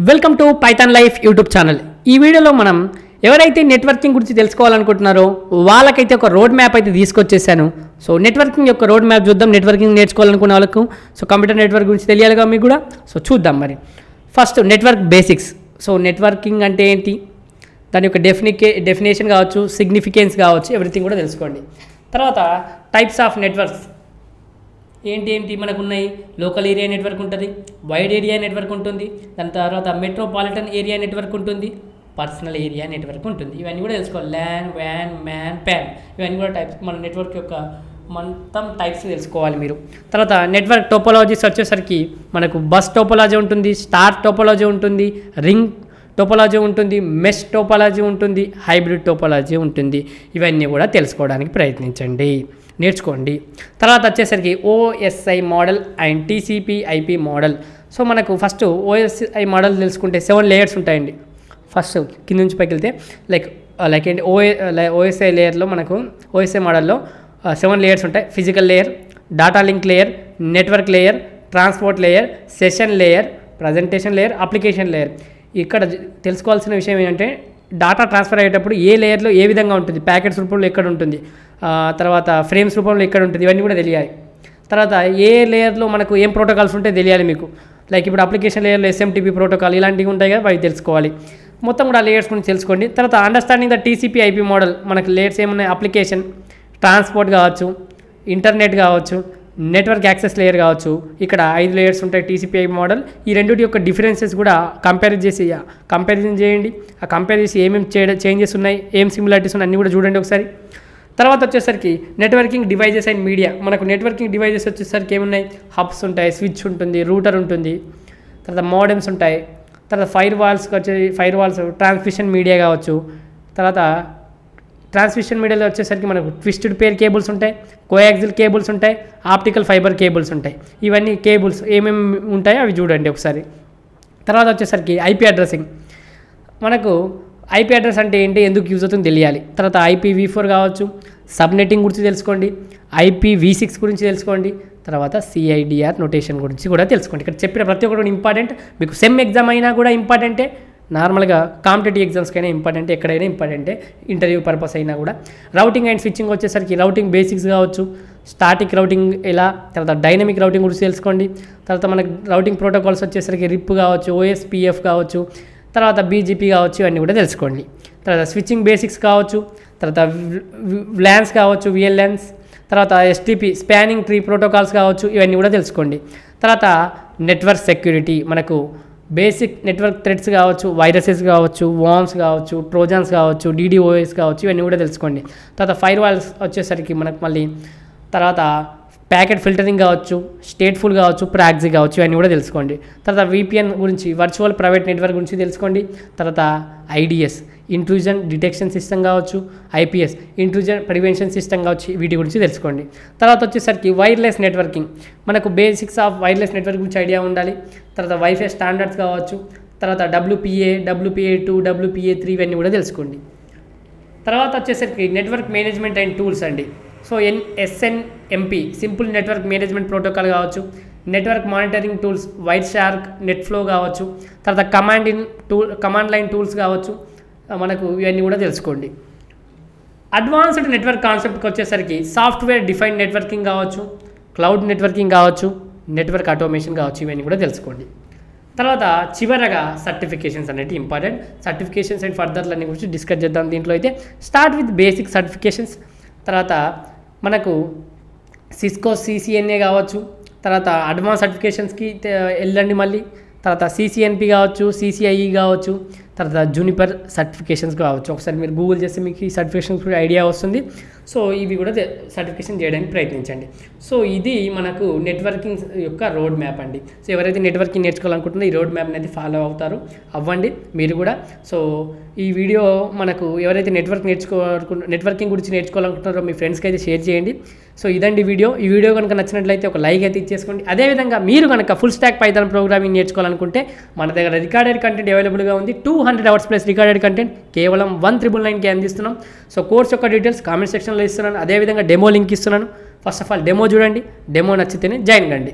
Welcome to Python life YouTube channel. ఈ వీడియోలో మనం ఎవరైతే నెట్వర్కింగ్ గురించి తెలుసుకోవాలనుకుంటున్నారో వాళ్ళకైతే ఒక రోడ్ మ్యాప్ అయితే తీసుకొచ్చేసాను. సో నెట్వర్కింగ్ యొక్క రోడ్ మ్యాప్ చూద్దాం. నెట్వర్కింగ్ నేర్చుకోవాలనుకున్న వాళ్ళకు సో కంప్యూటర్ నెట్వర్క్ గురించి తెలియాలిగా మీకు కూడా. సో చూద్దాం మరి. First network basics. So networking అంటే ఏంటి, దాని యొక్క డెఫినేషన్ కావచ్చు, సిగ్నిఫికెన్స్ కావచ్చు, ఎవ్రీథింగ్ కూడా తెలుసుకోండి. తర్వాత టైప్స్ ఆఫ్ నెట్వర్క్స్ ఏంటి మనకు ఉన్నాయి. లోకల్ ఏరియా నెట్వర్క్ ఉంటుంది, వైడ్ ఏరియా నెట్వర్క్ ఉంటుంది, దాని తర్వాత మెట్రోపాలిటన్ ఏరియా నెట్వర్క్ ఉంటుంది, పర్సనల్ ఏరియా నెట్వర్క్ ఉంటుంది. ఇవన్నీ కూడా తెలుసుకోవాలి. ల్యాన్, వ్యాన్, మ్యాన్, ప్యాన్, ఇవన్నీ కూడా టైప్స్. మన నెట్వర్క్ యొక్క మొత్తం టైప్స్ తెలుసుకోవాలి మీరు. తర్వాత నెట్వర్క్ టోపోలాజీస్ వచ్చేసరికి మనకు బస్ టోపోలాజీ ఉంటుంది, స్టార్ టోపోలాజీ ఉంటుంది, రింగ్ టోపోలాజీ ఉంటుంది, మెష్ టోపోలాజీ ఉంటుంది, హైబ్రిడ్ టోపోలాజీ ఉంటుంది. ఇవన్నీ కూడా తెలుసుకోవడానికి ప్రయత్నించండి, నేర్చుకోండి. తర్వాత వచ్చేసరికి OSI model and TCP IP model. So మనకు ఫస్ట్ ఓఎస్ఐ మోడల్ తెలుసుకుంటే 7 లేయర్స్ ఉంటాయండి. ఫస్ట్ కింద నుంచి పైకి వెళ్తే లైక్ ఏంటి ఓఎస్ఐ లేయర్లో మనకు ఓఎస్ఐ మోడల్లో 7 లేయర్స్ ఉంటాయి. Physical layer, data link layer, network layer, transport layer, session layer, presentation layer, application layer. ఇక్కడ తెలుసుకోవాల్సిన విషయం ఏంటంటే డేటా ట్రాన్స్ఫర్ అయ్యేటప్పుడు ఏ లేయర్లో ఏ విధంగా ఉంటుంది, ప్యాకెట్స్ రూపంలో ఎక్కడ ఉంటుంది, తర్వాత ఫ్రేమ్స్ రూపంలో ఎక్కడ ఉంటుంది, ఇవన్నీ కూడా తెలియాలి. తర్వాత ఏ లేయర్లో మనకు ఏం ప్రోటోకాల్స్ ఉంటే తెలియాలి మీకు. లైక్ ఇప్పుడు అప్లికేషన్ లేయర్లో ఎస్ఎంటీపీ ప్రోటోకాల్ ఇలాంటివి ఉంటాయి కదా, అవి తెలుసుకోవాలి. మొత్తం కూడా లేయర్స్ గురించి తెలుసుకోండి. తర్వాత understanding the TCP IP model. మనకు లేయర్స్ ఏమున్నాయి, అప్లికేషన్, ట్రాన్స్పోర్ట్ కావచ్చు, ఇంటర్నెట్ కావచ్చు, నెట్వర్క్ యాక్సెస్ లేయర్ కావచ్చు. ఇక్కడ 5 లేయర్స్ ఉంటాయి టీసీపీ ఐపీ మోడల్. ఈ రెండింటి యొక్క డిఫరెన్సెస్ కూడా కంపారిజన్ చేయండి. ఆ కంపేర్ చేసి ఏమేమి చేంజెస్ ఉన్నాయి, ఏం సిమిలారిటీస్ ఉన్నాయి అన్నీ కూడా చూడండి ఒకసారి. తర్వాత వచ్చేసరికి నెట్వర్కింగ్ డివైజెస్ అండ్ మీడియా. మనకు నెట్వర్కింగ్ డివైజెస్ వచ్చేసరికి ఏమున్నాయి, హబ్స్ ఉంటాయి, స్విచ్ ఉంటుంది, రూటర్ ఉంటుంది, తర్వాత మోడెమ్స్ ఉంటాయి, తర్వాత ఫైర్ వాల్స్ ట్రాన్స్మిషన్ మీడియా కావచ్చు. తర్వాత ట్రాన్స్మిషన్ మీడియాలో వచ్చేసరికి మనకు ట్విస్టెడ్ పేర్ కేబుల్స్ ఉంటాయి, కోయాక్సిల్ కేబుల్స్ ఉంటాయి, ఆప్టికల్ ఫైబర్ కేబుల్స్ ఉంటాయి. ఇవన్నీ కేబుల్స్ ఏమేమి ఉంటాయో అవి చూడండి ఒకసారి. తర్వాత వచ్చేసరికి ఐపీ అడ్రసింగ్. మనకు ఐపీ అడ్రస్ అంటే ఏంటి, ఎందుకు యూజ్ అవుతుందో తెలియాలి. తర్వాత IPv4 కావచ్చు, సబ్నెట్టింగ్ గురించి తెలుసుకోండి, IPv6 గురించి తెలుసుకోండి, తర్వాత CIDR నోటేషన్ గురించి కూడా తెలుసుకోండి. ఇక్కడ చెప్పిన ప్రతి ఒక్కటి ఇంపార్టెంట్. మీకు సెమ్ ఎగ్జామ్ అయినా కూడా ఇంపార్టెంటే, నార్మల్గా కాంపిటేటివ్ ఎగ్జామ్స్కైనా ఇంపార్టెంటే, ఎక్కడైనా ఇంపార్టెంటే, ఇంటర్వ్యూ పర్పస్ అయినా కూడా. రౌటింగ్ అండ్ స్విచ్చింగ్ వచ్చేసరికి రౌటింగ్ బేసిక్స్ కావచ్చు, స్టాటిక్ రౌటింగ్ ఎలా, తర్వాత డైనమిక్ రౌటింగ్ గురించి తెలుసుకోండి. తర్వాత మనకు రౌటింగ్ ప్రోటోకాల్స్ వచ్చేసరికి RIP కావచ్చు, OSPF కావచ్చు, తర్వాత BGP కావచ్చు, ఇవన్నీ కూడా తెలుసుకోండి. తర్వాత స్విచ్చింగ్ బేసిక్స్ కావచ్చు, తర్వాత VLANs కావచ్చు, VLANs, తర్వాత STP స్పానింగ్ ట్రీ ప్రోటోకాల్స్ కావచ్చు, ఇవన్నీ కూడా తెలుసుకోండి. తర్వాత నెట్వర్క్ సెక్యూరిటీ. మనకు బేసిక్ నెట్వర్క్ థ్రెడ్స్ కావచ్చు, వైరసెస్ కావచ్చు, వామ్స్ కావచ్చు, ట్రోజన్స్ కావచ్చు, DDoS కావచ్చు, ఇవన్నీ కూడా తెలుసుకోండి. తర్వాత ఫైర్ వాల్స్ వచ్చేసరికి మనకు మళ్ళీ తర్వాత ప్యాకెట్ ఫిల్టరింగ్ కావచ్చు, స్టేట్ఫుల్ కావచ్చు, ప్రాక్సీ కావచ్చు, ఇవన్నీ కూడా తెలుసుకోండి. తర్వాత VPN గురించి, వర్చువల్ ప్రైవేట్ నెట్వర్క్ గురించి తెలుసుకోండి. తర్వాత IDS ఇంట్రూజన్ డిటెక్షన్ సిస్టమ్ కావచ్చు, IPS ఇంట్రూజన్ ప్రివెన్షన్ సిస్టమ్ కావచ్చు, వీటి గురించి తెలుసుకోండి. తర్వాత వచ్చేసరికి వైర్లెస్ నెట్వర్కింగ్. మనకు బేసిక్స్ ఆఫ్ వైర్లెస్ నెట్వర్క్ గురించి ఐడియా ఉండాలి. తర్వాత వైఫై స్టాండర్డ్స్ కావచ్చు, తర్వాత WPA, WPA2, WPA3 ఇవన్నీ కూడా తెలుసుకోండి. తర్వాత వచ్చేసరికి నెట్వర్క్ మేనేజ్మెంట్ అండ్ టూల్స్ అండి. So SNMP simple network management protocol కావచ్చు, network monitoring tools, Wireshark, NetFlow కావచ్చు, తర్వాత కమాండ్ లైన్ టూల్స్ కావచ్చు, మనకు ఇవన్నీ కూడా తెలుసుకోండి. అడ్వాన్స్డ్ నెట్వర్క్ కాన్సెప్ట్కి వచ్చేసరికి సాఫ్ట్వేర్ డిఫైన్డ్ నెట్వర్కింగ్ కావచ్చు, క్లౌడ్ నెట్వర్కింగ్ కావచ్చు, నెట్వర్క్ ఆటోమేషన్ కావచ్చు, ఇవన్నీ కూడా తెలుసుకోండి. తర్వాత చివరగా సర్టిఫికేషన్స్ అనేవి ఇంపార్టెంట్. సర్టిఫికేషన్స్ అండ్ ఫర్దర్లన్నీ గురించి డిస్కస్ చేద్దాం. దీంట్లో అయితే స్టార్ట్ విత్ బేసిక్ సర్టిఫికేషన్స్. తర్వాత మనకు సిస్కో CCNA కావచ్చు, తర్వాత అడ్వాన్స్ సర్టిఫికేషన్స్కి వెళ్ళండి మళ్ళీ. తర్వాత CCNP కావచ్చు, CCIE కావచ్చు, తర్వాత జూనిపర్ సర్టిఫికేషన్స్ కావచ్చు. ఒకసారి మీరు గూగుల్ చేస్తే మీకు ఈ సర్టిఫికేషన్స్ కూడా ఐడియా వస్తుంది. సో ఇవి కూడా సర్టిఫికేషన్ చేయడానికి ప్రయత్నించండి. సో ఇది మనకు నెట్వర్కింగ్ యొక్క రోడ్ మ్యాప్ అండి. సో ఎవరైతే నెట్వర్కింగ్ నేర్చుకోవాలనుకుంటున్నారో ఈ రోడ్ మ్యాప్ అనేది ఫాలో అవ్వండి మీరు కూడా. సో ఈ వీడియో మనకు ఎవరైతే నెట్వర్కింగ్ గురించి నేర్చుకోవాలనుకుంటున్నారో మీ ఫ్రెండ్స్కి అయితే షేర్ చేయండి. సో ఇదండి వీడియో. ఈ వీడియో కనుక నచ్చినట్లయితే ఒక లైక్ అయితే ఇచ్చేసుకోండి. అదేవిధంగా మీరు కనుక ఫుల్ స్టాక్ పైథాన్ ప్రోగ్రామింగ్ నేర్చుకోవాలనుకుంటే మన దగ్గర రికార్డెడ్ కంటెంట్ అవైలబుల్గా ఉంది. 200 hours ప్లస్ రికార్డెడ్ కంటెంట్ కేవలం 1999కి అందిస్తున్నాం. సో కోర్స్ యొక్క డీటెయిల్స్ కామెంట్ సెక్షన్లో ఇస్తున్నాను. అదేవిధంగా డెమో లింక్ ఇస్తున్నాను. ఫస్ట్ ఆఫ్ ఆల్ డెమో చూడండి, డెమో నచ్చితేనే జాయిన్ కండి.